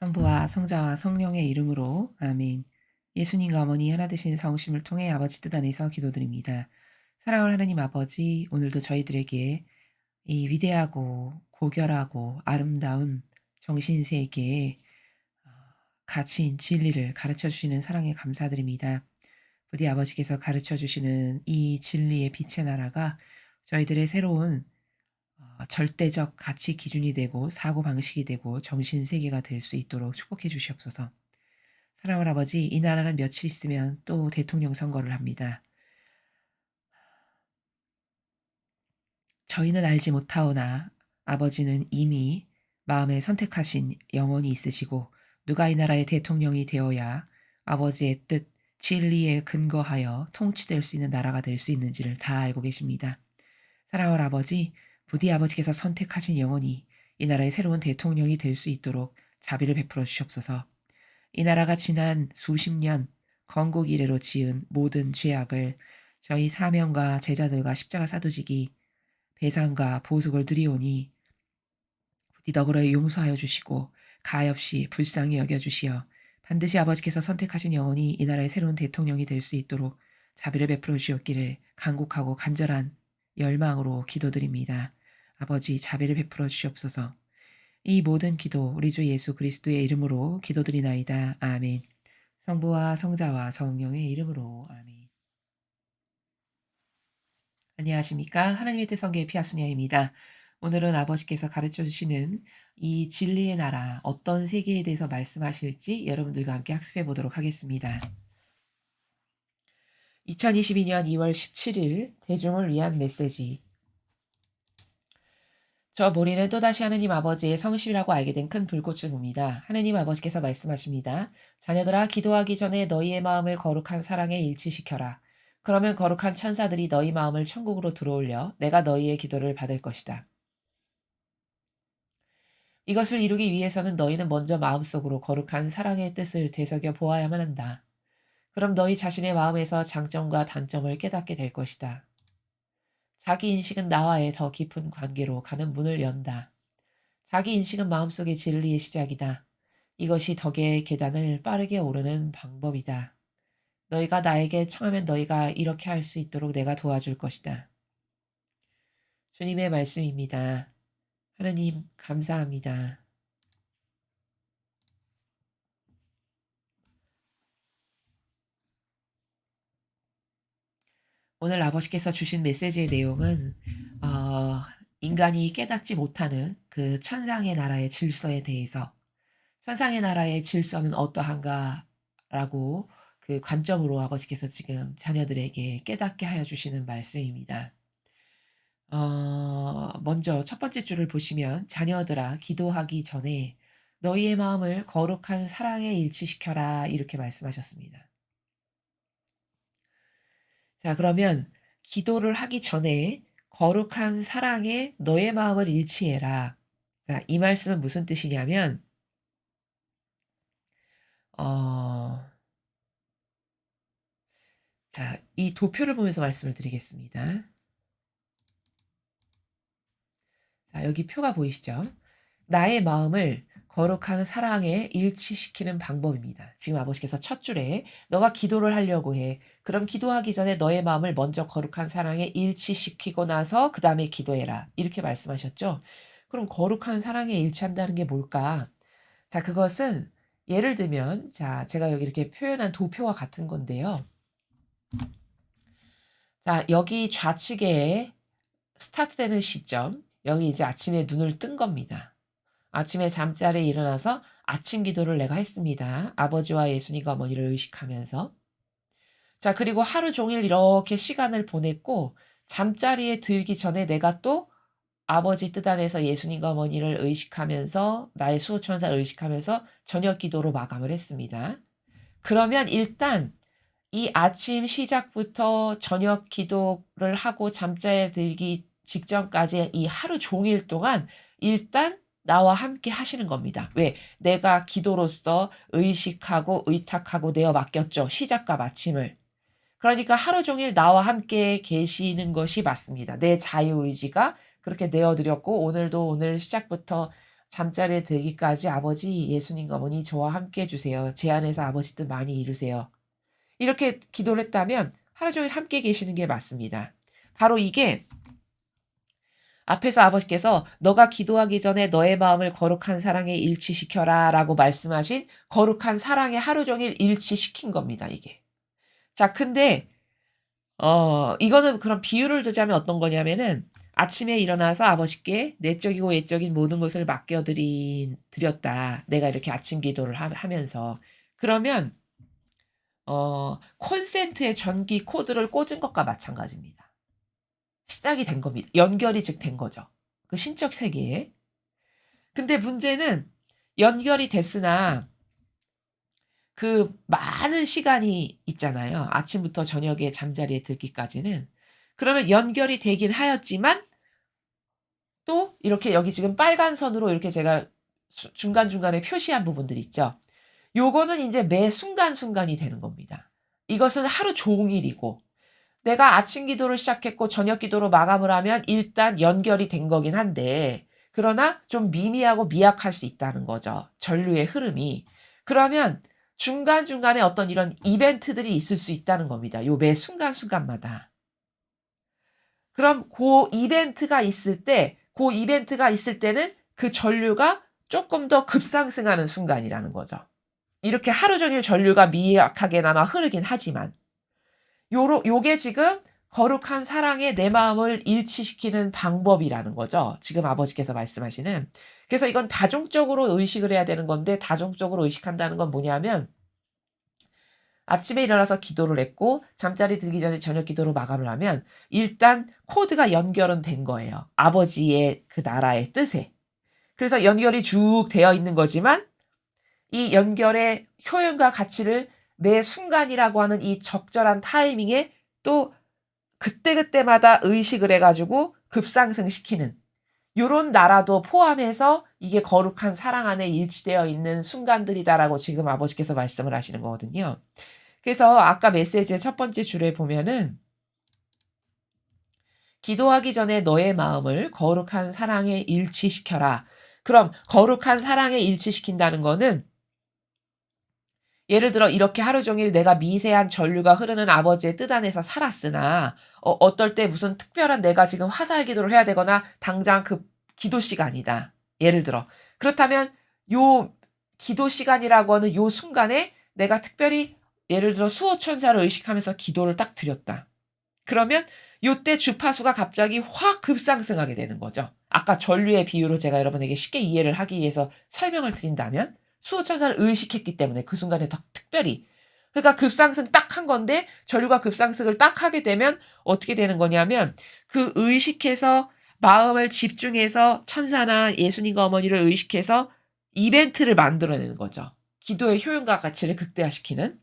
성부와 성자와 성령의 이름으로 아멘. 예수님과 어머니 하나 되신 성심을 통해 아버지 뜻 안에서 기도드립니다. 사랑하는 하나님 아버지, 오늘도 저희들에게 이 위대하고 고결하고 아름다운 정신세계의 어, 가치인 진리를 가르쳐 주시는 사랑에 감사드립니다. 부디 아버지께서 가르쳐 주시는 이 진리의 빛의 나라가 저희들의 새로운 절대적 가치 기준이 되고 사고방식이 되고 정신세계가 될 수 있도록 축복해 주시옵소서. 사랑하는 아버지, 이 나라는 며칠 있으면 또 대통령 선거를 합니다. 저희는 알지 못하오나 아버지는 이미 마음에 선택하신 영혼이 있으시고 누가 이 나라의 대통령이 되어야 아버지의 뜻, 진리에 근거하여 통치될 수 있는 나라가 될 수 있는지를 다 알고 계십니다. 사랑하는 아버지, 부디 아버지께서 선택하신 영혼이 이 나라의 새로운 대통령이 될 수 있도록 자비를 베풀어 주시옵소서. 이 나라가 지난 수십 년 건국 이래로 지은 모든 죄악을 저희 사명과 제자들과 십자가 사도직이 배상과 보속을 드리오니 부디 너그러이 용서하여 주시고 가엾이 불쌍히 여겨 주시어 반드시 아버지께서 선택하신 영혼이 이 나라의 새로운 대통령이 될 수 있도록 자비를 베풀어 주옵기를 간곡하고 간절한 열망으로 기도드립니다. 아버지 자비를 베풀어 주시옵소서. 이 모든 기도 우리 주 예수 그리스도의 이름으로 기도드리나이다. 아멘. 성부와 성자와 성령의 이름으로 아멘. 안녕하십니까? 하나님의 뜻 성계의 피아수녀입니다. 오늘은 아버지께서 가르쳐 주시는 이 진리의 나라 어떤 세계에 대해서 말씀하실지 여러분들과 함께 학습해 보도록 하겠습니다. 2022년 2월 17일 대중을 위한 메시지. 저 모리는 또다시 하느님 아버지의 성실이라고 알게 된 큰 불꽃을 봅니다. 하느님 아버지께서 말씀하십니다. 자녀들아, 기도하기 전에 너희의 마음을 거룩한 사랑에 일치시켜라. 그러면 거룩한 천사들이 너희 마음을 천국으로 들어올려 내가 너희의 기도를 받을 것이다. 이것을 이루기 위해서는 너희는 먼저 마음속으로 거룩한 사랑의 뜻을 되새겨 보아야만 한다. 그럼 너희 자신의 마음에서 장점과 단점을 깨닫게 될 것이다. 자기 인식은 나와의 더 깊은 관계로 가는 문을 연다. 자기 인식은 마음속의 진리의 시작이다. 이것이 덕의 계단을 빠르게 오르는 방법이다. 너희가 나에게 청하면 너희가 이렇게 할 수 있도록 내가 도와줄 것이다. 주님의 말씀입니다. 하느님 감사합니다. 오늘 아버지께서 주신 메시지의 내용은 어, 인간이 깨닫지 못하는 그 천상의 나라의 질서에 대해서 천상의 나라의 질서는 어떠한가라고 그 관점으로 아버지께서 지금 자녀들에게 깨닫게 하여 주시는 말씀입니다. 먼저 첫 번째 줄을 보시면 자녀들아 기도하기 전에 너희의 마음을 거룩한 사랑에 일치시켜라 이렇게 말씀하셨습니다. 자, 그러면 기도를 하기 전에 거룩한 사랑에 너의 마음을 일치해라. 자, 이 말씀은 무슨 뜻이냐면 어 자, 이 도표를 보면서 말씀을 드리겠습니다. 자, 여기 표가 보이시죠? 나의 마음을 거룩한 사랑에 일치시키는 방법입니다. 지금 아버지께서 첫 줄에 너가 기도를 하려고 해. 그럼 기도하기 전에 너의 마음을 먼저 거룩한 사랑에 일치시키고 나서 그 다음에 기도해라. 이렇게 말씀하셨죠? 그럼 거룩한 사랑에 일치한다는 게 뭘까? 자, 그것은 예를 들면, 자, 제가 여기 이렇게 표현한 도표와 같은 건데요. 자, 여기 좌측에 스타트되는 시점, 여기 이제 아침에 눈을 뜬 겁니다. 아침에 잠자리에 일어나서 아침 기도를 내가 했습니다. 아버지와 예수님과 어머니를 의식하면서. 자, 그리고 하루 종일 이렇게 시간을 보냈고 잠자리에 들기 전에 내가 또 아버지 뜻 안에서 예수님과 어머니를 의식하면서 나의 수호천사를 의식하면서 저녁 기도로 마감을 했습니다. 그러면 일단 이 아침 시작부터 저녁 기도를 하고 잠자리에 들기 직전까지 이 하루 종일 동안 일단 나와 함께 하시는 겁니다. 왜? 내가 기도로서 의식하고 의탁하고 내어 맡겼죠. 시작과 마침을. 그러니까 하루 종일 나와 함께 계시는 것이 맞습니다. 내 자유의지가 그렇게 내어 드렸고 오늘도 오늘 시작부터 잠자리에 들기까지 아버지 예수님 어머니 저와 함께 해주세요. 제 안에서 아버지 뜻 많이 이루세요. 이렇게 기도를 했다면 하루 종일 함께 계시는 게 맞습니다. 바로 이게 앞에서 아버지께서 너가 기도하기 전에 너의 마음을 거룩한 사랑에 일치시켜라 라고 말씀하신 거룩한 사랑에 하루 종일 일치시킨 겁니다, 이게. 자, 근데 이거는 그런 비유를 두자면 어떤 거냐면은 아침에 일어나서 아버지께 내적이고 외적인 모든 것을 드렸다. 내가 이렇게 아침 기도를 하면서. 그러면 콘센트에 전기 코드를 꽂은 것과 마찬가지입니다. 시작이 된 겁니다. 연결이 즉 된 거죠. 그 신적 세계에. 근데 문제는 연결이 됐으나 그 많은 시간이 있잖아요. 아침부터 저녁에 잠자리에 들기까지는. 그러면 연결이 되긴 하였지만 또 이렇게 여기 지금 빨간 선으로 이렇게 제가 중간중간에 표시한 부분들 있죠. 요거는 이제 매 순간순간이 되는 겁니다. 이것은 하루 종일이고 내가 아침 기도를 시작했고 저녁 기도로 마감을 하면 일단 연결이 된 거긴 한데 그러나 좀 미미하고 미약할 수 있다는 거죠. 전류의 흐름이. 그러면 중간중간에 어떤 이런 이벤트들이 있을 수 있다는 겁니다. 요 매 순간순간마다. 그럼 그 이벤트가 있을 때는 그 전류가 조금 더 급상승하는 순간이라는 거죠. 이렇게 하루 종일 전류가 미약하게나마 흐르긴 하지만 요게 지금 거룩한 사랑에 내 마음을 일치시키는 방법이라는 거죠. 지금 아버지께서 말씀하시는. 그래서 이건 다중적으로 의식을 해야 되는 건데 다중적으로 의식한다는 건 뭐냐면 아침에 일어나서 기도를 했고 잠자리 들기 전에 저녁 기도로 마감을 하면 일단 코드가 연결은 된 거예요. 아버지의 그 나라의 뜻에. 그래서 연결이 쭉 되어 있는 거지만 이 연결의 효용과 가치를 매 순간이라고 하는 이 적절한 타이밍에 또 그때그때마다 의식을 해가지고 급상승시키는 요런 나라도 포함해서 이게 거룩한 사랑 안에 일치되어 있는 순간들이다라고 지금 아버지께서 말씀을 하시는 거거든요. 그래서 아까 메시지의 첫 번째 줄에 보면은 기도하기 전에 너의 마음을 거룩한 사랑에 일치시켜라. 그럼 거룩한 사랑에 일치시킨다는 거는 예를 들어 이렇게 하루 종일 내가 미세한 전류가 흐르는 아버지의 뜻 안에서 살았으나 어떨 때 무슨 특별한 내가 지금 화살 기도를 해야 되거나 당장 그 기도 시간이다. 예를 들어. 그렇다면 요 기도 시간이라고 하는 요 순간에 내가 특별히 예를 들어 수호천사를 의식하면서 기도를 딱 드렸다. 그러면 요때 주파수가 갑자기 확 급상승하게 되는 거죠. 아까 전류의 비유로 제가 여러분에게 쉽게 이해를 하기 위해서 설명을 드린다면 수호천사를 의식했기 때문에 그 순간에 더 특별히 그러니까 급상승 딱 한 건데 전류가 급상승을 딱 하게 되면 어떻게 되는 거냐면 그 의식해서 마음을 집중해서 천사나 예수님과 어머니를 의식해서 이벤트를 만들어내는 거죠. 기도의 효용과 가치를 극대화시키는.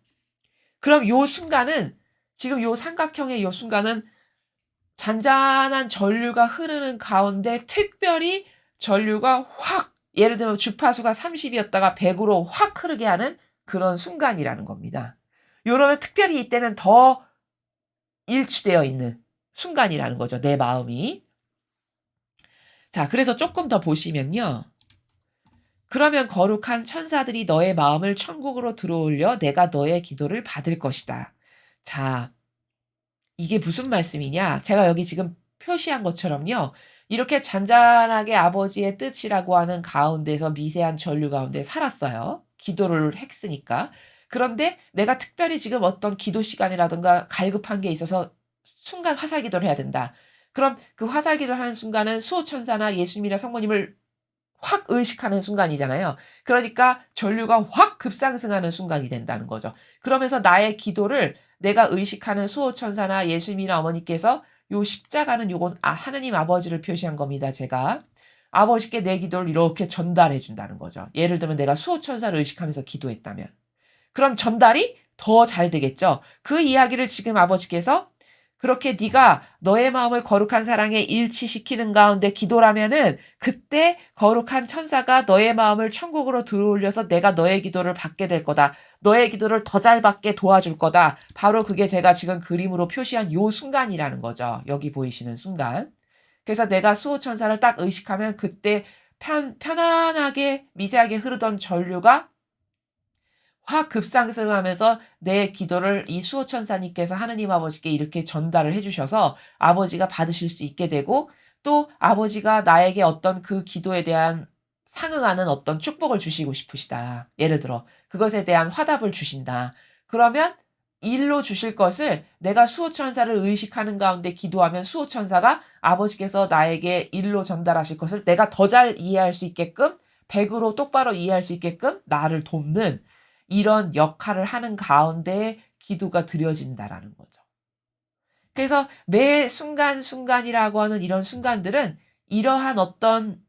그럼 요 순간은 지금 요 삼각형의 요 순간은 잔잔한 전류가 흐르는 가운데 특별히 전류가 확 예를 들면 주파수가 30이었다가 100으로 확 흐르게 하는 그런 순간이라는 겁니다. 요러면 특별히 이때는 더 일치되어 있는 순간이라는 거죠. 내 마음이. 자, 그래서 조금 더 보시면요. 그러면 거룩한 천사들이 너의 마음을 천국으로 들어올려 내가 너의 기도를 받을 것이다. 자, 이게 무슨 말씀이냐? 제가 여기 지금 표시한 것처럼요. 이렇게 잔잔하게 아버지의 뜻이라고 하는 가운데서 미세한 전류 가운데 살았어요. 기도를 했으니까. 그런데 내가 특별히 지금 어떤 기도 시간이라든가 갈급한 게 있어서 순간 화살 기도를 해야 된다. 그럼 그 화살 기도를 하는 순간은 수호천사나 예수님이나 성모님을 확 의식하는 순간이잖아요. 그러니까 전류가 확 급상승하는 순간이 된다는 거죠. 그러면서 나의 기도를 내가 의식하는 수호천사나 예수님이나 어머니께서 요 십자가는 요건 하느님 아버지를 표시한 겁니다. 제가. 아버지께 내 기도를 이렇게 전달해 준다는 거죠. 예를 들면 내가 수호천사를 의식하면서 기도했다면. 그럼 전달이 더 잘 되겠죠. 그 이야기를 지금 아버지께서 그렇게 네가 너의 마음을 거룩한 사랑에 일치시키는 가운데 기도라면은 그때 거룩한 천사가 너의 마음을 천국으로 들어올려서 내가 너의 기도를 받게 될 거다. 너의 기도를 더 잘 받게 도와줄 거다. 바로 그게 제가 지금 그림으로 표시한 요 순간이라는 거죠. 여기 보이시는 순간. 그래서 내가 수호천사를 딱 의식하면 그때 편안하게 미세하게 흐르던 전류가 확 급상승하면서 내 기도를 이 수호천사님께서 하느님 아버지께 이렇게 전달을 해 주셔서 아버지가 받으실 수 있게 되고, 또 아버지가 나에게 어떤 그 기도에 대한 상응하는 어떤 축복을 주시고 싶으시다. 예를 들어 그것에 대한 화답을 주신다. 그러면 일로 주실 것을 내가 수호천사를 의식하는 가운데 기도하면 수호천사가 아버지께서 나에게 일로 전달하실 것을 내가 더 잘 이해할 수 있게끔, 100으로 똑바로 이해할 수 있게끔 나를 돕는 이런 역할을 하는 가운데 기도가 드려진다라는 거죠. 그래서 매 순간순간이라고 하는 이런 순간들은 이러한 어떤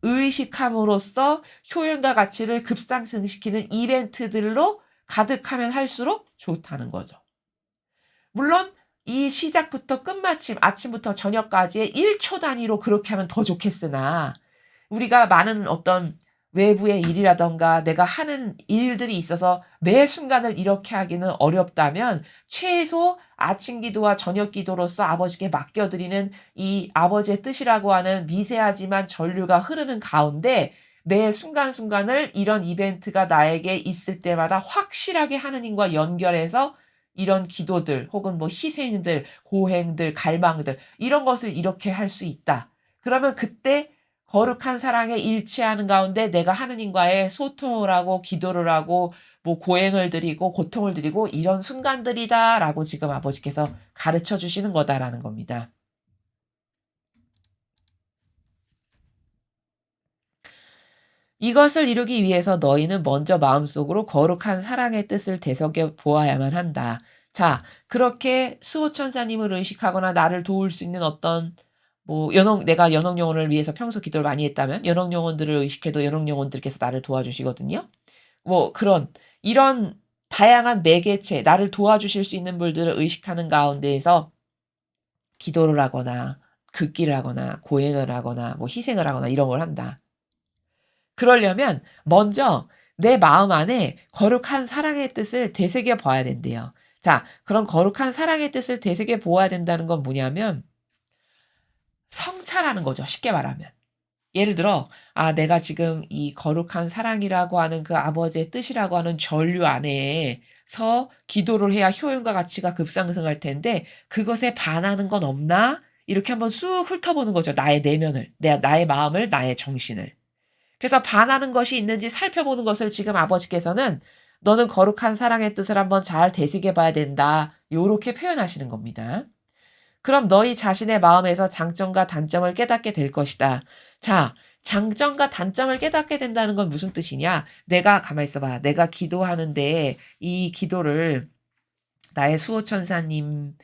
의식함으로써 효용과 가치를 급상승시키는 이벤트들로 가득하면 할수록 좋다는 거죠. 물론 이 시작부터 끝마침, 아침부터 저녁까지의 1초 단위로 그렇게 하면 더 좋겠으나, 우리가 많은 어떤 외부의 일이라던가 내가 하는 일들이 있어서 매 순간을 이렇게 하기는 어렵다면 최소 아침 기도와 저녁 기도로서 아버지께 맡겨드리는 이 아버지의 뜻이라고 하는 미세하지만 전류가 흐르는 가운데 매 순간순간을 이런 이벤트가 나에게 있을 때마다 확실하게 하느님과 연결해서 이런 기도들 혹은 뭐 희생들, 고행들, 갈망들 이런 것을 이렇게 할 수 있다. 그러면 그때 거룩한 사랑에 일치하는 가운데 내가 하느님과의 소통을 하고 기도를 하고 뭐 고행을 드리고 고통을 드리고 이런 순간들이다라고 지금 아버지께서 가르쳐 주시는 거다라는 겁니다. 이것을 이루기 위해서 너희는 먼저 마음속으로 거룩한 사랑의 뜻을 되새겨 보아야만 한다. 자, 그렇게 수호천사님을 의식하거나 나를 도울 수 있는 어떤 뭐 내가 연옥 영혼을 위해서 평소 기도를 많이 했다면 연옥 영혼들을 의식해도 연옥 영혼들께서 나를 도와주시거든요. 뭐 이런 다양한 매개체, 나를 도와주실 수 있는 분들을 의식하는 가운데에서 기도를 하거나 극기를 하거나 고행을 하거나 뭐 희생을 하거나 이런 걸 한다. 그러려면 먼저 내 마음 안에 거룩한 사랑의 뜻을 되새겨 봐야 된대요. 자, 그런 거룩한 사랑의 뜻을 되새겨 보아야 된다는 건 뭐냐면 성찰하는 거죠. 쉽게 말하면. 예를 들어 내가 지금 이 거룩한 사랑이라고 하는 그 아버지의 뜻이라고 하는 전류 안에서 기도를 해야 효용과 가치가 급상승할 텐데 그것에 반하는 건 없나? 이렇게 한번 쑥 훑어보는 거죠. 나의 내면을, 나의 마음을, 나의 정신을. 그래서 반하는 것이 있는지 살펴보는 것을 지금 아버지께서는 너는 거룩한 사랑의 뜻을 한번 잘 되새겨 봐야 된다. 요렇게 표현하시는 겁니다. 그럼 너희 자신의 마음에서 장점과 단점을 깨닫게 될 것이다. 자, 장점과 단점을 깨닫게 된다는 건 무슨 뜻이냐? 내가 가만히 있어봐. 내가 기도하는데 이 기도를 나의 수호천사님을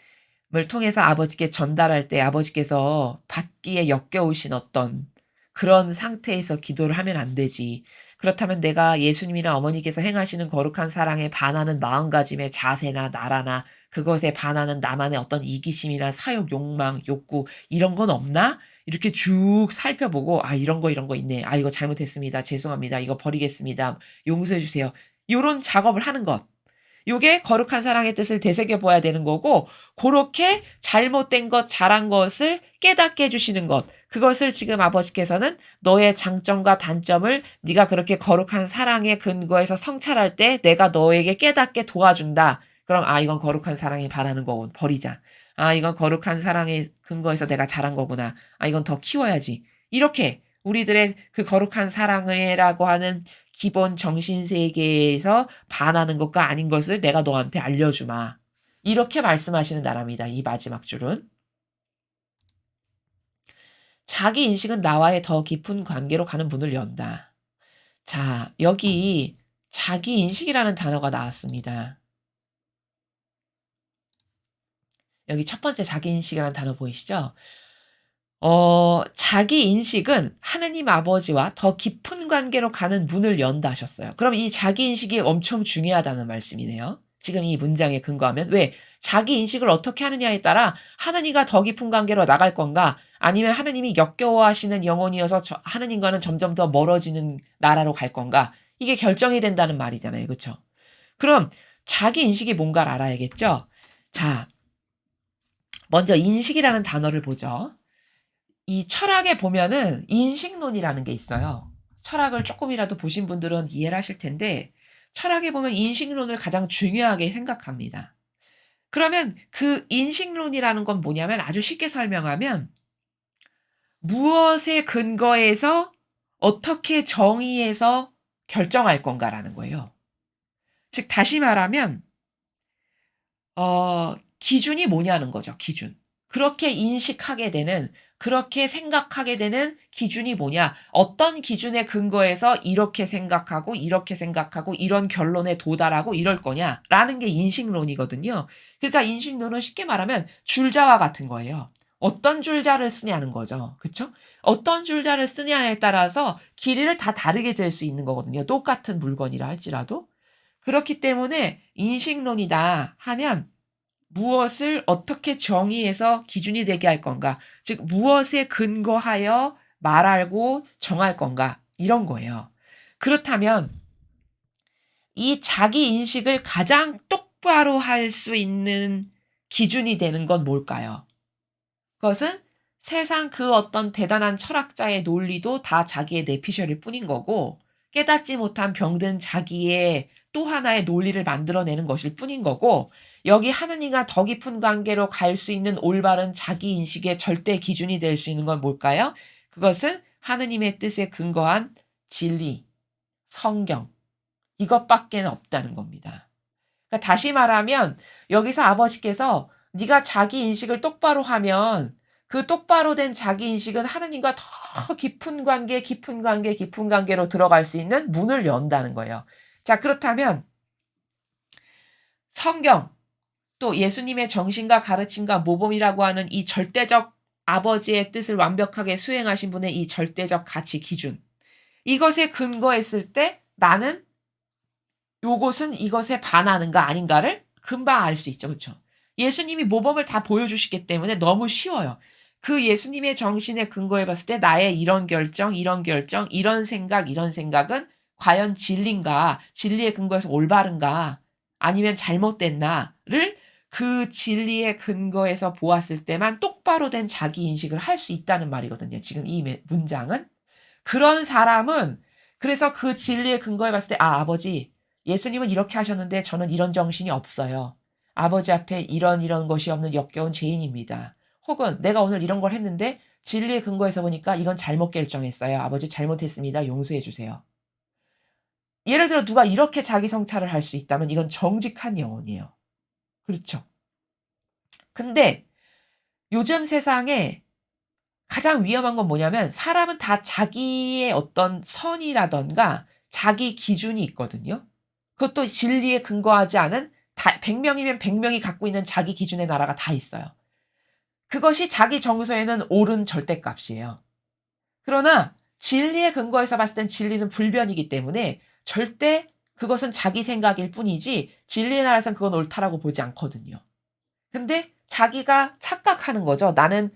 통해서 아버지께 전달할 때 아버지께서 받기에 역겨우신 어떤 그런 상태에서 기도를 하면 안 되지. 그렇다면 내가 예수님이나 어머니께서 행하시는 거룩한 사랑에 반하는 마음가짐의 자세나 나라나 그것에 반하는 나만의 어떤 이기심이나 사욕, 욕망, 욕구 이런 건 없나? 이렇게 쭉 살펴보고 이런 거 있네. 이거 잘못했습니다. 죄송합니다. 이거 버리겠습니다. 용서해 주세요. 요런 작업을 하는 것. 요게 거룩한 사랑의 뜻을 되새겨 봐야 되는 거고 고렇게 잘못된 것, 잘한 것을 깨닫게 해 주시는 것. 그것을 지금 아버지께서는 너의 장점과 단점을 네가 그렇게 거룩한 사랑의 근거에서 성찰할 때 내가 너에게 깨닫게 도와준다. 그럼 이건 거룩한 사랑에 반하는 거고 버리자. 이건 거룩한 사랑의 근거에서 내가 잘한 거구나. 이건 더 키워야지. 이렇게 우리들의 그 거룩한 사랑이라고 하는 기본 정신세계에서 반하는 것과 아닌 것을 내가 너한테 알려주마. 이렇게 말씀하시는 나라입니다. 이 마지막 줄은. 자기 인식은 나와의 더 깊은 관계로 가는 문을 연다. 자, 여기 자기 인식이라는 단어가 나왔습니다. 여기 첫 번째 자기 인식이라는 단어 보이시죠? 자기 인식은 하느님 아버지와 더 깊은 관계로 가는 문을 연다 하셨어요. 그럼 이 자기 인식이 엄청 중요하다는 말씀이네요. 지금 이 문장에 근거하면. 왜? 자기 인식을 어떻게 하느냐에 따라 하느님과 더 깊은 관계로 나갈 건가? 아니면 하느님이 역겨워하시는 영혼이어서 하느님과는 점점 더 멀어지는 나라로 갈 건가? 이게 결정이 된다는 말이잖아요. 그렇죠? 그럼 자기 인식이 뭔가를 알아야겠죠? 자, 먼저 인식이라는 단어를 보죠. 이 철학에 보면은 인식론이라는 게 있어요. 철학을 조금이라도 보신 분들은 이해를 하실 텐데 철학에 보면 인식론을 가장 중요하게 생각합니다. 그러면 그 인식론이라는 건 뭐냐면 아주 쉽게 설명하면 무엇에 근거해서 어떻게 정의해서 결정할 건가라는 거예요. 즉 다시 말하면 기준이 뭐냐는 거죠. 기준. 그렇게 인식하게 되는 그렇게 생각하게 되는 기준이 뭐냐. 어떤 기준에 근거해서 이렇게 생각하고 이렇게 생각하고 이런 결론에 도달하고 이럴 거냐라는 게 인식론이거든요. 그러니까 인식론은 쉽게 말하면 줄자와 같은 거예요. 어떤 줄자를 쓰냐는 거죠. 그쵸? 어떤 줄자를 쓰냐에 따라서 길이를 다 다르게 잴 수 있는 거거든요. 똑같은 물건이라 할지라도. 그렇기 때문에 인식론이다 하면 무엇을 어떻게 정의해서 기준이 되게 할 건가? 즉 무엇에 근거하여 말하고 정할 건가? 이런 거예요. 그렇다면 이 자기 인식을 가장 똑바로 할 수 있는 기준이 되는 건 뭘까요? 그것은 세상 그 어떤 대단한 철학자의 논리도 다 자기의 내피셜일 뿐인 거고 깨닫지 못한 병든 자기의 또 하나의 논리를 만들어내는 것일 뿐인 거고 여기 하느님과 더 깊은 관계로 갈 수 있는 올바른 자기 인식의 절대 기준이 될 수 있는 건 뭘까요? 그것은 하느님의 뜻에 근거한 진리, 성경 이것밖에 없다는 겁니다. 그러니까 다시 말하면 여기서 아버지께서 네가 자기 인식을 똑바로 하면 그 똑바로 된 자기 인식은 하느님과 더 깊은 관계, 깊은 관계, 깊은 관계로 들어갈 수 있는 문을 연다는 거예요. 자, 그렇다면 성경, 또 예수님의 정신과 가르침과 모범이라고 하는 이 절대적 아버지의 뜻을 완벽하게 수행하신 분의 이 절대적 가치 기준. 이것에 근거했을 때 나는 요것은 이것에 반하는가 아닌가를 금방 알 수 있죠. 그렇죠? 예수님이 모범을 다 보여주시기 때문에 너무 쉬워요. 그 예수님의 정신에 근거해 봤을 때 나의 이런 결정, 이런 결정, 이런 생각, 이런 생각은 과연 진리인가, 진리에 근거해서 올바른가, 아니면 잘못됐나를 그 진리에 근거해서 보았을 때만 똑바로 된 자기 인식을 할 수 있다는 말이거든요. 지금 이 문장은. 그런 사람은 그래서 그 진리에 근거해 봤을 때 아버지 예수님은 이렇게 하셨는데 저는 이런 정신이 없어요. 아버지 앞에 이런 것이 없는 역겨운 죄인입니다. 혹은 내가 오늘 이런 걸 했는데 진리에 근거해서 보니까 이건 잘못 결정했어요. 아버지 잘못했습니다. 용서해 주세요. 예를 들어 누가 이렇게 자기 성찰을 할 수 있다면 이건 정직한 영혼이에요. 그렇죠. 근데 요즘 세상에 가장 위험한 건 뭐냐면 사람은 다 자기의 어떤 선이라든가 자기 기준이 있거든요. 그것도 진리에 근거하지 않은 100명이면 100명이 갖고 있는 자기 기준의 나라가 다 있어요. 그것이 자기 정서에는 옳은 절대값이에요. 그러나 진리에 근거해서 봤을 땐 진리는 불변이기 때문에 절대 그것은 자기 생각일 뿐이지 진리의 나라에서는 그건 옳다라고 보지 않거든요. 근데 자기가 착각하는 거죠. 나는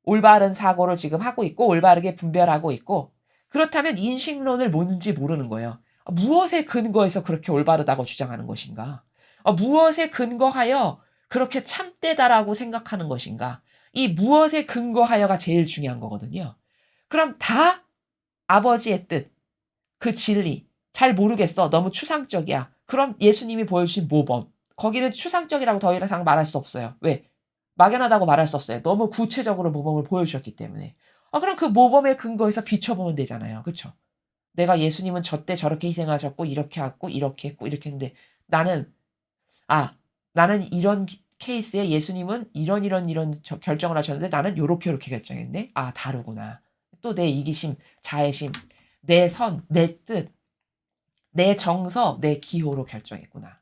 올바른 사고를 지금 하고 있고 올바르게 분별하고 있고 그렇다면 인식론을 뭔지 모르는 거예요. 무엇에 근거해서 그렇게 올바르다고 주장하는 것인가? 무엇에 근거하여 그렇게 참되다라고 생각하는 것인가? 이 무엇에 근거하여가 제일 중요한 거거든요. 그럼 다 아버지의 뜻, 그 진리, 잘 모르겠어. 너무 추상적이야. 그럼 예수님이 보여주신 모범. 거기는 추상적이라고 더 이상 말할 수 없어요. 왜? 막연하다고 말할 수 없어요. 너무 구체적으로 모범을 보여주셨기 때문에. 그럼 그 모범의 근거에서 비춰보면 되잖아요. 그쵸? 내가 예수님은 저때 저렇게 희생하셨고, 이렇게 했고, 이렇게 했고, 이렇게 했는데, 나는, 나는 이런 케이스에 예수님은 이런 결정을 하셨는데, 나는 요렇게 결정했네? 다르구나. 또 내 이기심, 자애심, 내 선, 내 뜻, 내 정서, 내 기호로 결정했구나.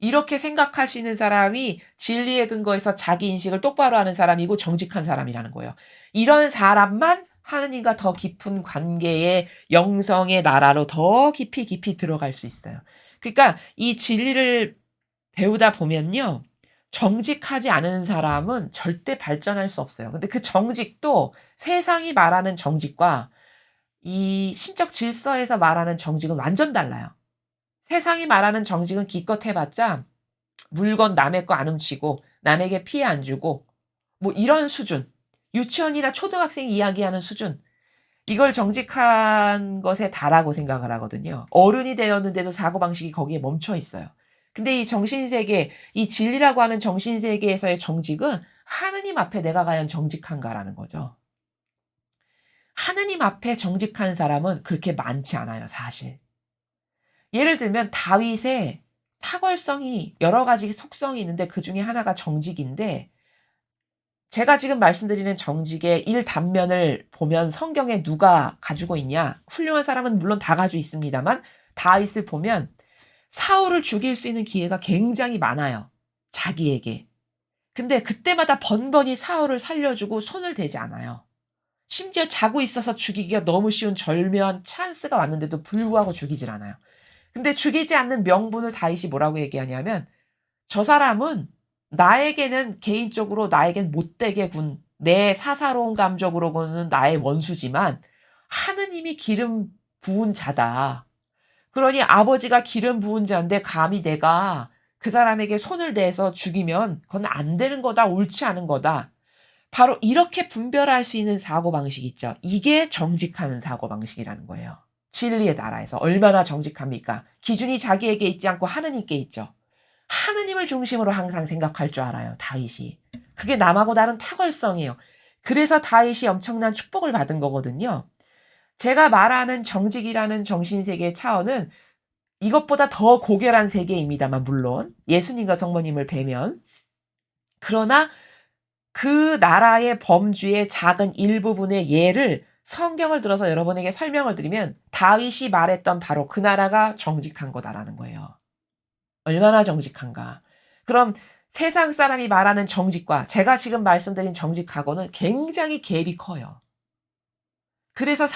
이렇게 생각할 수 있는 사람이 진리에 근거해서 자기 인식을 똑바로 하는 사람이고 정직한 사람이라는 거예요. 이런 사람만 하느님과 더 깊은 관계의 영성의 나라로 더 깊이 들어갈 수 있어요. 그러니까 이 진리를 배우다 보면요. 정직하지 않은 사람은 절대 발전할 수 없어요. 근데 그 정직도 세상이 말하는 정직과 이 신적 질서에서 말하는 정직은 완전 달라요. 세상이 말하는 정직은 기껏 해봤자 물건 남의 거 안 훔치고 남에게 피해 안 주고 뭐 이런 수준. 유치원이나 초등학생이 이야기하는 수준. 이걸 정직한 것에 다라고 생각을 하거든요. 어른이 되었는데도 사고방식이 거기에 멈춰 있어요. 근데 이 정신세계, 이 진리라고 하는 정신세계에서의 정직은 하느님 앞에 내가 과연 정직한가라는 거죠. 하느님 앞에 정직한 사람은 그렇게 많지 않아요, 사실. 예를 들면 다윗의 탁월성이 여러 가지 속성이 있는데 그중에 하나가 정직인데, 제가 지금 말씀드리는 정직의 일단면을 보면 성경에 누가 가지고 있냐? 훌륭한 사람은 물론 다 가지고 있습니다만 다윗을 보면 사울을 죽일 수 있는 기회가 굉장히 많아요, 자기에게. 근데 그때마다 번번이 사울을 살려주고 손을 대지 않아요. 심지어 자고 있어서 죽이기가 너무 쉬운 절묘한 찬스가 왔는데도 불구하고 죽이질 않아요. 근데 죽이지 않는 명분을 다윗이 뭐라고 얘기하냐면, 저 사람은 나에게는 개인적으로 나에겐 못되게 군 내 사사로운 감정으로는 나의 원수지만 하느님이 기름 부은 자다. 그러니 아버지가 기름 부은 자인데 감히 내가 그 사람에게 손을 대서 죽이면 그건 안 되는 거다. 옳지 않은 거다. 바로 이렇게 분별할 수 있는 사고방식 있죠. 이게 정직한 사고방식이라는 거예요. 진리의 나라에서 얼마나 정직합니까? 기준이 자기에게 있지 않고 하느님께 있죠. 하느님을 중심으로 항상 생각할 줄 알아요, 다윗이. 그게 남하고 다른 탁월성이에요. 그래서 다윗이 엄청난 축복을 받은 거거든요. 제가 말하는 정직이라는 정신세계의 차원은 이것보다 더 고결한 세계입니다만, 물론 예수님과 성모님을 뵈면. 그러나 그 나라의 범주의 작은 일부분의 예를 성경을 들어서 여러분에게 설명을 드리면 다윗이 말했던 바로 그 나라가 정직한 거다라는 거예요. 얼마나 정직한가. 그럼 세상 사람이 말하는 정직과 제가 지금 말씀드린 정직하고는 굉장히 갭이 커요. 그래서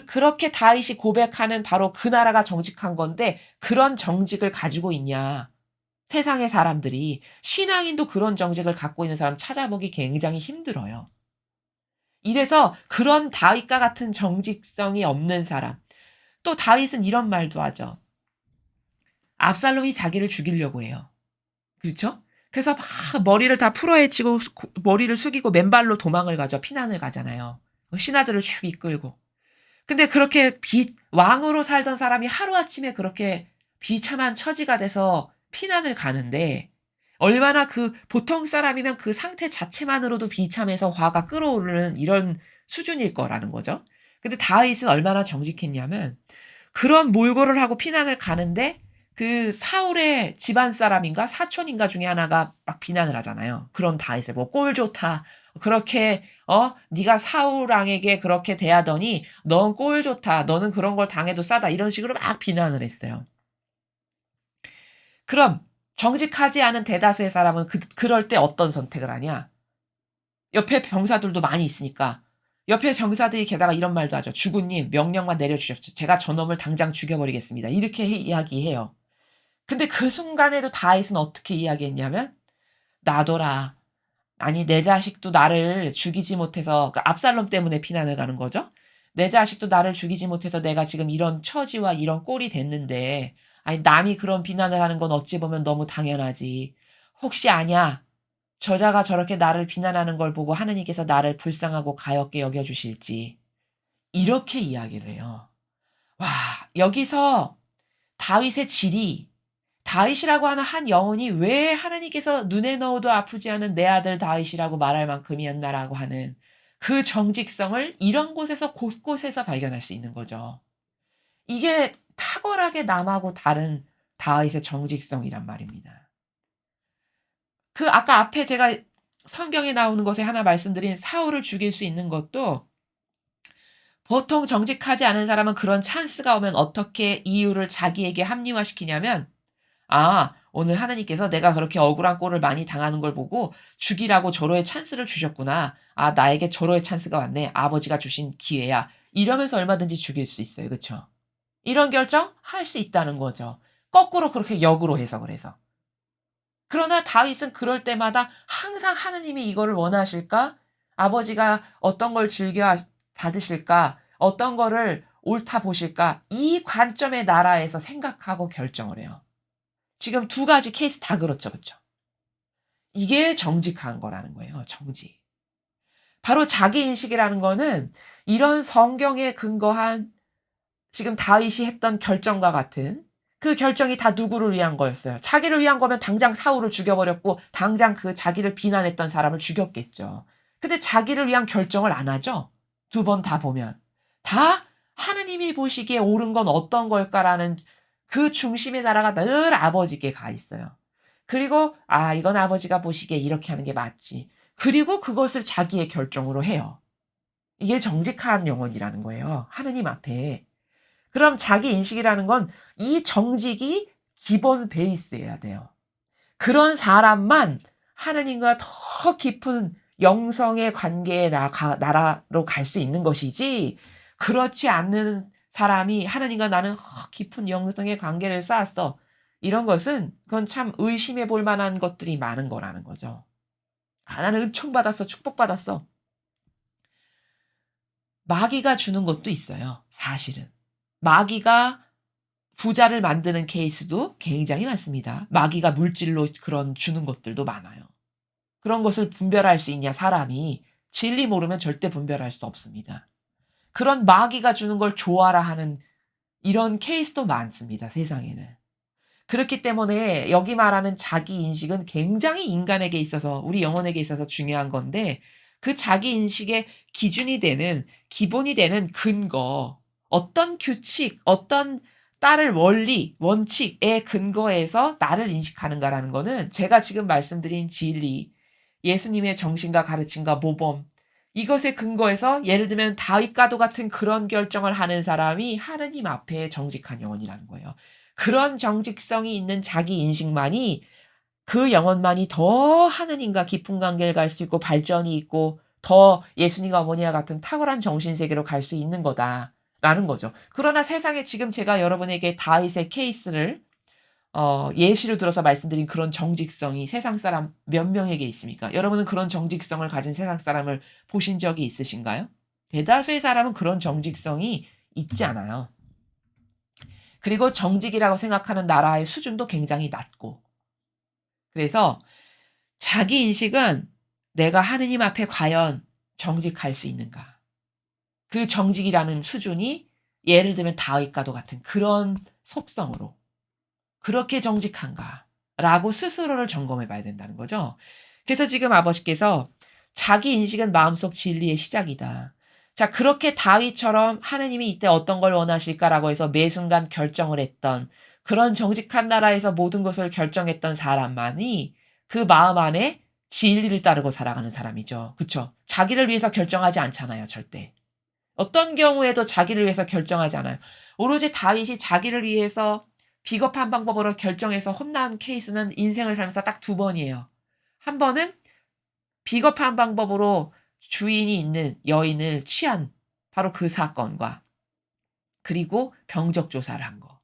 그렇게 다윗이 고백하는 바로 그 나라가 정직한 건데, 그런 정직을 가지고 있냐? 세상의 사람들이, 신앙인도 그런 정직을 갖고 있는 사람 찾아보기 굉장히 힘들어요. 이래서 그런 다윗과 같은 정직성이 없는 사람. 또 다윗은 이런 말도 하죠. 압살롬이 자기를 죽이려고 해요. 그렇죠? 그래서 막 머리를 다 풀어헤치고 머리를 숙이고 맨발로 도망을 가죠. 피난을 가잖아요. 신하들을 쭉 이끌고. 근데 그렇게 왕으로 살던 사람이 하루아침에 그렇게 비참한 처지가 돼서 피난을 가는데, 얼마나 그 보통 사람이면 그 상태 자체만으로도 비참해서 화가 끓어오르는 이런 수준일 거라는 거죠. 근데 다윗은 얼마나 정직했냐면, 그런 몰골을 하고 피난을 가는데 그 사울의 집안 사람인가 사촌인가 중에 하나가 막 비난을 하잖아요. 그런 다윗을 뭐 꼴 좋다. 그렇게 네가 사울 왕에게 그렇게 대하더니 넌 꼴 좋다. 너는 그런 걸 당해도 싸다. 이런 식으로 막 비난을 했어요. 그럼 정직하지 않은 대다수의 사람은 그럴 때 어떤 선택을 하냐? 옆에 병사들도 많이 있으니까 옆에 병사들이 게다가 이런 말도 하죠. 주군님 명령만 내려주십시오. 제가 저놈을 당장 죽여버리겠습니다. 이렇게 이야기해요. 근데 그 순간에도 다윗은 어떻게 이야기했냐면, 놔둬라. 아니 내 자식도 나를 죽이지 못해서, 그 압살롬 때문에 피난을 가는 거죠. 내 자식도 나를 죽이지 못해서 내가 지금 이런 처지와 이런 꼴이 됐는데, 아니 남이 그런 비난을 하는 건 어찌 보면 너무 당연하지. 혹시 아냐? 저자가 저렇게 나를 비난하는 걸 보고 하느님께서 나를 불쌍하고 가엾게 여겨주실지. 이렇게 이야기를 해요. 와, 여기서 다윗의 질이, 다윗이라고 하는 한 영혼이 왜 하나님께서 눈에 넣어도 아프지 않은 내 아들 다윗이라고 말할 만큼이었나라고 하는 그 정직성을 이런 곳에서 곳곳에서 발견할 수 있는 거죠. 이게 탁월하게 남하고 다른 다윗의 정직성이란 말입니다. 그 아까 앞에 제가 성경에 나오는 것에 하나 말씀드린 사울을 죽일 수 있는 것도, 보통 정직하지 않은 사람은 그런 찬스가 오면 어떻게 이유를 자기에게 합리화시키냐면, 아, 오늘 하나님께서 내가 그렇게 억울한 꼴을 많이 당하는 걸 보고 죽이라고 절호의 찬스를 주셨구나. 아, 나에게 절호의 찬스가 왔네. 아버지가 주신 기회야. 이러면서 얼마든지 죽일 수 있어요. 그렇죠? 이런 결정 할 수 있다는 거죠. 거꾸로 그렇게 역으로 해석을 해서. 그러나 다윗은 그럴 때마다 항상 하느님이 이거를 원하실까? 아버지가 어떤 걸 즐겨 받으실까? 어떤 거를 옳다 보실까? 이 관점의 나라에서 생각하고 결정을 해요. 지금 두 가지 케이스 다 그렇죠. 그렇죠? 이게 정직한 거라는 거예요. 정직. 바로 자기인식이라는 거는 이런 성경에 근거한 지금 다윗이 했던 결정과 같은 그 결정이 다 누구를 위한 거였어요. 자기를 위한 거면 당장 사울을 죽여버렸고 당장 그 자기를 비난했던 사람을 죽였겠죠. 근데 자기를 위한 결정을 안 하죠. 두 번 다 보면. 다 하느님이 보시기에 옳은 건 어떤 걸까라는 그 중심의 나라가 늘 아버지께 가 있어요. 그리고 이건 아버지가 보시기에 이렇게 하는 게 맞지. 그리고 그것을 자기의 결정으로 해요. 이게 정직한 영혼이라는 거예요. 하느님 앞에. 그럼 자기 인식이라는 건 이 정직이 기본 베이스여야 돼요. 그런 사람만 하느님과 더 깊은 영성의 관계의 나라로 갈 수 있는 것이지, 그렇지 않는 사람이 하느님과 나는 깊은 영성의 관계를 쌓았어. 이런 것은 그건 참 의심해 볼 만한 것들이 많은 거라는 거죠. 나는 은총받았어. 축복받았어. 마귀가 주는 것도 있어요. 사실은. 마귀가 부자를 만드는 케이스도 굉장히 많습니다. 마귀가 물질로 그런 주는 것들도 많아요. 그런 것을 분별할 수 있냐, 사람이. 진리 모르면 절대 분별할 수 없습니다. 그런 마귀가 주는 걸 좋아라 하는 이런 케이스도 많습니다, 세상에는. 그렇기 때문에 여기 말하는 자기 인식은 굉장히 인간에게 있어서, 우리 영혼에게 있어서 중요한 건데, 그 자기 인식의 기준이 되는, 기본이 되는 근거, 어떤 규칙, 어떤 따를 원리, 원칙에 근거해서 나를 인식하는가라는 거는 제가 지금 말씀드린 진리, 예수님의 정신과 가르침과 모범, 이것에 근거해서 예를 들면 다윗과도 같은 그런 결정을 하는 사람이 하느님 앞에 정직한 영혼이라는 거예요. 그런 정직성이 있는 자기 인식만이, 그 영혼만이 더 하느님과 깊은 관계를 갈 수 있고 발전이 있고 더 예수님과 어머니와 같은 탁월한 정신세계로 갈 수 있는 거다라는 거죠. 그러나 세상에 지금 제가 여러분에게 다윗의 케이스를 예시로 들어서 말씀드린 그런 정직성이 세상 사람 몇 명에게 있습니까? 여러분은 그런 정직성을 가진 세상 사람을 보신 적이 있으신가요? 대다수의 사람은 그런 정직성이 있지 않아요. 그리고 정직이라고 생각하는 나라의 수준도 굉장히 낮고. 그래서 자기 인식은 내가 하느님 앞에 과연 정직할 수 있는가? 그 정직이라는 수준이 예를 들면 다윗과도 같은 그런 속성으로 그렇게 정직한가라고 스스로를 점검해 봐야 된다는 거죠. 그래서 지금 아버지께서 자기 인식은 마음속 진리의 시작이다. 자, 그렇게 다윗처럼 하느님이 이때 어떤 걸 원하실까라고 해서 매 순간 결정을 했던 그런 정직한 나라에서 모든 것을 결정했던 사람만이 그 마음 안에 진리를 따르고 살아가는 사람이죠. 그쵸? 자기를 위해서 결정하지 않잖아요, 절대. 어떤 경우에도 자기를 위해서 결정하지 않아요. 오로지 다윗이 자기를 위해서 비겁한 방법으로 결정해서 혼난 케이스는 인생을 살면서 딱 두 번이에요. 한 번은 비겁한 방법으로 주인이 있는 여인을 취한 바로 그 사건과, 그리고 병적 조사를 한 거.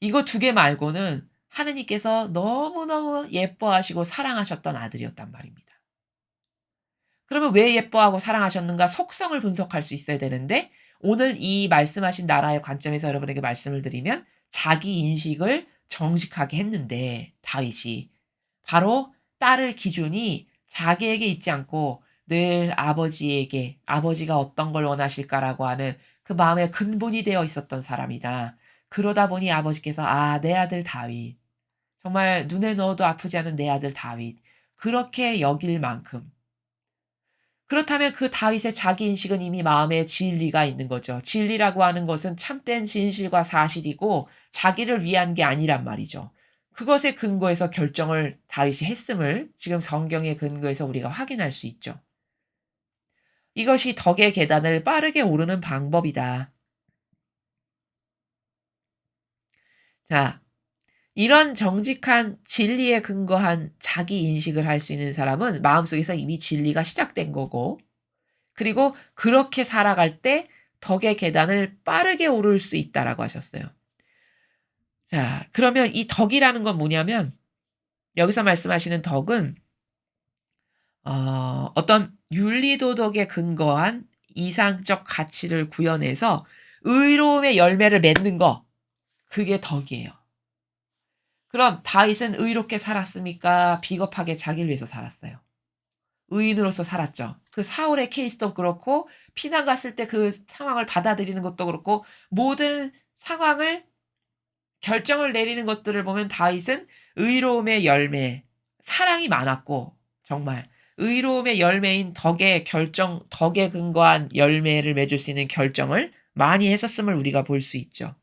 이거 두 개 말고는 하느님께서 너무너무 예뻐하시고 사랑하셨던 아들이었단 말입니다. 그러면 왜 예뻐하고 사랑하셨는가 속성을 분석할 수 있어야 되는데, 오늘 이 말씀하신 나라의 관점에서 여러분에게 말씀을 드리면 자기 인식을 정직하게 했는데 다윗이 바로 따를 기준이 자기에게 있지 않고 늘 아버지에게, 아버지가 어떤 걸 원하실까라고 하는 그 마음의 근본이 되어 있었던 사람이다. 그러다 보니 아버지께서 내 아들 다윗, 정말 눈에 넣어도 아프지 않은 내 아들 다윗, 그렇게 여길 만큼, 그렇다면 그 다윗의 자기 인식은 이미 마음에 진리가 있는 거죠. 진리라고 하는 것은 참된 진실과 사실이고 자기를 위한 게 아니란 말이죠. 그것에 근거해서 결정을 다윗이 했음을 지금 성경에 근거해서 우리가 확인할 수 있죠. 이것이 덕의 계단을 빠르게 오르는 방법이다. 자, 이런 정직한 진리에 근거한 자기 인식을 할 수 있는 사람은 마음속에서 이미 진리가 시작된 거고, 그리고 그렇게 살아갈 때 덕의 계단을 빠르게 오를 수 있다라고 하셨어요. 자, 그러면 이 덕이라는 건 뭐냐면, 여기서 말씀하시는 덕은 어떤 윤리도덕에 근거한 이상적 가치를 구현해서 의로움의 열매를 맺는 거, 그게 덕이에요. 그럼 다윗은 의롭게 살았습니까? 비겁하게 자기를 위해서 살았어요. 의인으로서 살았죠. 그 사울의 케이스도 그렇고 피난 갔을 때 그 상황을 받아들이는 것도 그렇고 모든 상황을 결정을 내리는 것들을 보면 다윗은 의로움의 열매, 사랑이 많았고 정말 의로움의 열매인 덕에 근거한 열매를 맺을 수 있는 결정을 많이 했었음을 우리가 볼 수 있죠.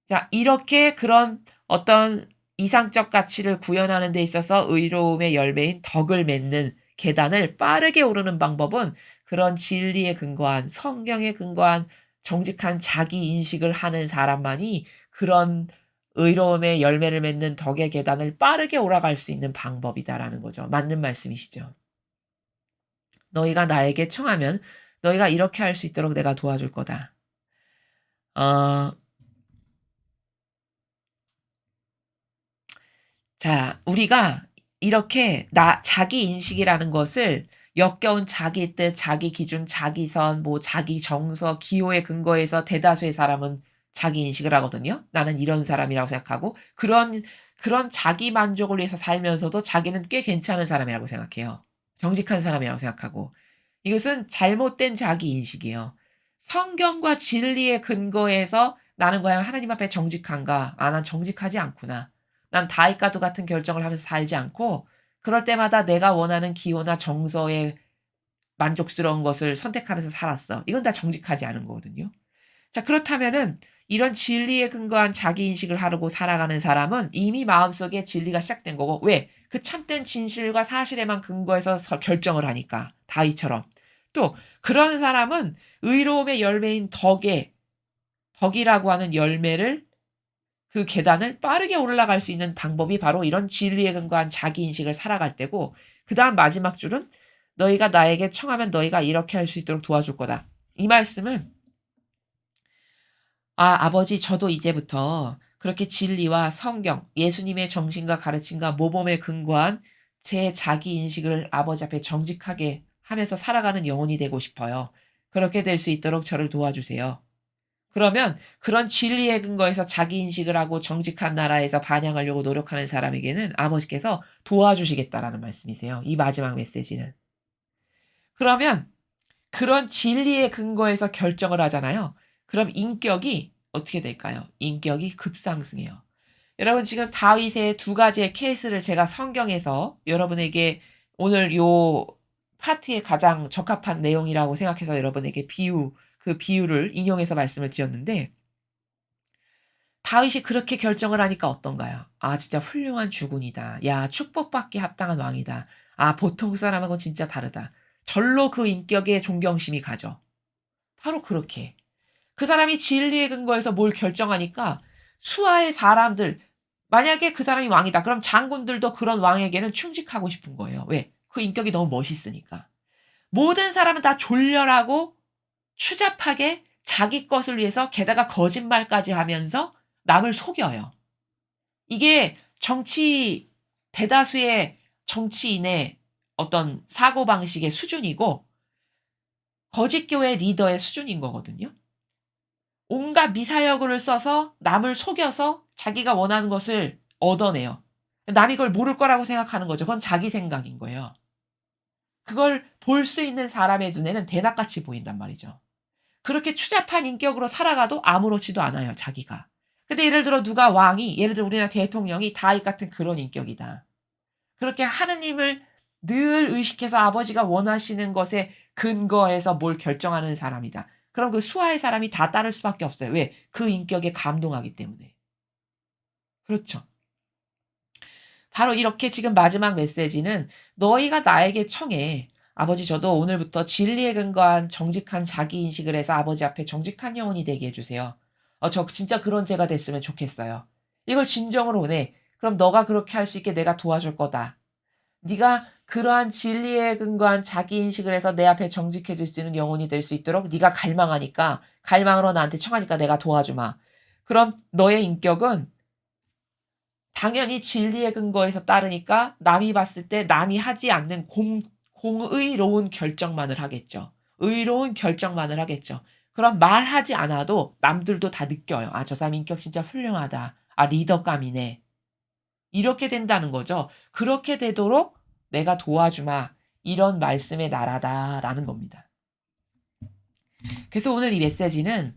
자, 이렇게 그런 어떤 이상적 가치를 구현하는 데 있어서 의로움의 열매인 덕을 맺는 계단을 빠르게 오르는 방법은 그런 진리에 근거한 성경에 근거한 정직한 자기 인식을 하는 사람만이 그런 의로움의 열매를 맺는 덕의 계단을 빠르게 올라갈 수 있는 방법이다라는 거죠. 맞는 말씀이시죠. 너희가 나에게 청하면 너희가 이렇게 할 수 있도록 내가 도와줄 거다. 어, 자, 우리가 이렇게 자기 인식이라는 것을 역겨운 자기 뜻, 자기 기준, 자기 선, 뭐 자기 정서, 기호에 근거해서 대다수의 사람은 자기 인식을 하거든요. 나는 이런 사람이라고 생각하고 그런 자기 만족을 위해서 살면서도 자기는 꽤 괜찮은 사람이라고 생각해요. 정직한 사람이라고 생각하고. 이것은 잘못된 자기 인식이에요. 성경과 진리에 근거해서 나는 과연 하나님 앞에 정직한가? 아, 난 정직하지 않구나. 난 다윗과도 같은 결정을 하면서 살지 않고 그럴 때마다 내가 원하는 기호나 정서에 만족스러운 것을 선택하면서 살았어. 이건 다 정직하지 않은 거거든요. 자, 그렇다면은 이런 진리에 근거한 자기 인식을 하려고 살아가는 사람은 이미 마음속에 진리가 시작된 거고 왜? 그 참된 진실과 사실에만 근거해서 결정을 하니까 다윗처럼. 또 그런 사람은 의로움의 열매인 덕이라고 하는 열매를 그 계단을 빠르게 올라갈 수 있는 방법이 바로 이런 진리에 근거한 자기 인식을 살아갈 때고 그다음 마지막 줄은 너희가 나에게 청하면 너희가 이렇게 할 수 있도록 도와줄 거다. 이 말씀은 아버지 저도 이제부터 그렇게 진리와 성경, 예수님의 정신과 가르침과 모범에 근거한 제 자기 인식을 아버지 앞에 정직하게 하면서 살아가는 영혼이 되고 싶어요. 그렇게 될 수 있도록 저를 도와주세요. 그러면 그런 진리에 근거해서 자기 인식을 하고 정직한 나라에서 반영하려고 노력하는 사람에게는 아버지께서 도와주시겠다라는 말씀이세요. 이 마지막 메시지는. 그러면 그런 진리에 근거해서 결정을 하잖아요. 그럼 인격이 어떻게 될까요? 인격이 급상승해요. 여러분 지금 다윗의 두 가지의 케이스를 제가 성경에서 여러분에게 오늘 요 파트에 가장 적합한 내용이라고 생각해서 여러분에게 그 비유를 인용해서 말씀을 드렸는데 다윗이 그렇게 결정을 하니까 어떤가요? 아, 진짜 훌륭한 주군이다. 야, 축복받기 합당한 왕이다. 아, 보통 사람하고는 진짜 다르다. 절로 그 인격에 존경심이 가죠. 바로 그렇게. 그 사람이 진리에 근거해서 뭘 결정하니까 수하의 사람들, 만약에 그 사람이 왕이다. 그럼 장군들도 그런 왕에게는 충직하고 싶은 거예요. 왜? 그 인격이 너무 멋있으니까. 모든 사람은 다 졸렬하고 추잡하게 자기 것을 위해서 게다가 거짓말까지 하면서 남을 속여요. 이게 대다수의 정치인의 어떤 사고방식의 수준이고 거짓교회 리더의 수준인 거거든요. 온갖 미사여구를 써서 남을 속여서 자기가 원하는 것을 얻어내요. 남이 그걸 모를 거라고 생각하는 거죠. 그건 자기 생각인 거예요. 그걸 볼 수 있는 사람의 눈에는 대낮같이 보인단 말이죠. 그렇게 추잡한 인격으로 살아가도 아무렇지도 않아요, 자기가. 근데 예를 들어 예를 들어 우리나라 대통령이 다윗 같은 그런 인격이다. 그렇게 하느님을 늘 의식해서 아버지가 원하시는 것에 근거해서 뭘 결정하는 사람이다. 그럼 그 수하의 사람이 다 따를 수밖에 없어요. 왜? 그 인격에 감동하기 때문에. 그렇죠. 바로 이렇게 지금 마지막 메시지는 너희가 나에게 청해. 아버지 저도 오늘부터 진리에 근거한 정직한 자기 인식을 해서 아버지 앞에 정직한 영혼이 되게 해주세요. 저 진짜 그런 제가 됐으면 좋겠어요. 이걸 진정으로 원해. 그럼 너가 그렇게 할 수 있게 내가 도와줄 거다. 네가 그러한 진리에 근거한 자기 인식을 해서 내 앞에 정직해질 수 있는 영혼이 될 수 있도록 네가 갈망으로 나한테 청하니까 내가 도와주마. 그럼 너의 인격은 당연히 진리에 근거해서 따르니까 남이 봤을 때 남이 하지 않는 공의로운 결정만을 하겠죠. 의로운 결정만을 하겠죠. 그럼 말하지 않아도 남들도 다 느껴요. 아, 저 사람 인격 진짜 훌륭하다. 아, 리더감이네. 이렇게 된다는 거죠. 그렇게 되도록 내가 도와주마. 이런 말씀의 나라다라는 겁니다. 그래서 오늘 이 메시지는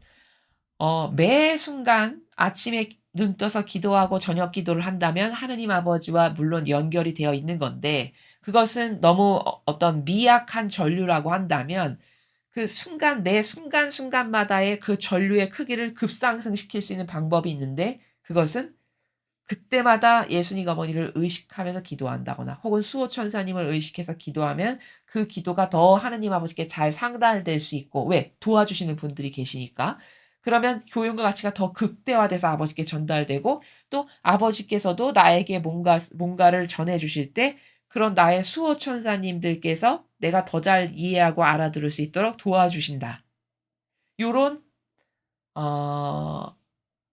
매 순간 아침에 눈 떠서 기도하고 저녁 기도를 한다면 하느님 아버지와 물론 연결이 되어 있는 건데, 그것은 너무 어떤 미약한 전류라고 한다면 그 순간 매 순간순간마다의 그 전류의 크기를 급상승시킬 수 있는 방법이 있는데, 그것은 그때마다 예수님 어머니를 의식하면서 기도한다거나 혹은 수호 천사님을 의식해서 기도하면 그 기도가 더 하느님 아버지께 잘 상달될 수 있고, 왜? 도와주시는 분들이 계시니까. 그러면 교훈과 가치가 더 극대화돼서 아버지께 전달되고, 또 아버지께서도 나에게 뭔가를 전해 주실 때 그런 나의 수호 천사님들께서 내가 더 잘 이해하고 알아들을 수 있도록 도와주신다. 요런 어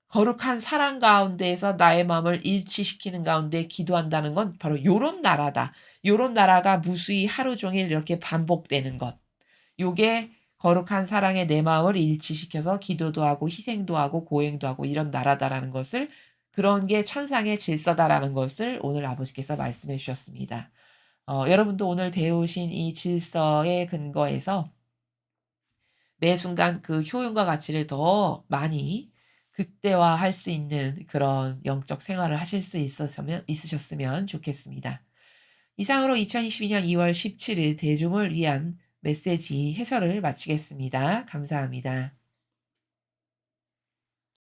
거룩한 사랑 가운데에서 나의 마음을 일치시키는 가운데 기도한다는 건 바로 요런 나라다. 요런 나라가 무수히 하루 종일 이렇게 반복되는 것. 요게 거룩한 사랑에 내 마음을 일치시켜서 기도도 하고 희생도 하고 고행도 하고 이런 나라다라는 것을, 그런 게 천상의 질서다라는 것을 오늘 아버지께서 말씀해 주셨습니다. 여러분도 오늘 배우신 이 질서의 근거에서 매 순간 그 효용과 가치를 더 많이 극대화할 수 있는 그런 영적 생활을 하실 수 있으셨으면 좋겠습니다. 이상으로 2022년 2월 17일 대중을 위한 메시지 해설을 마치겠습니다. 감사합니다.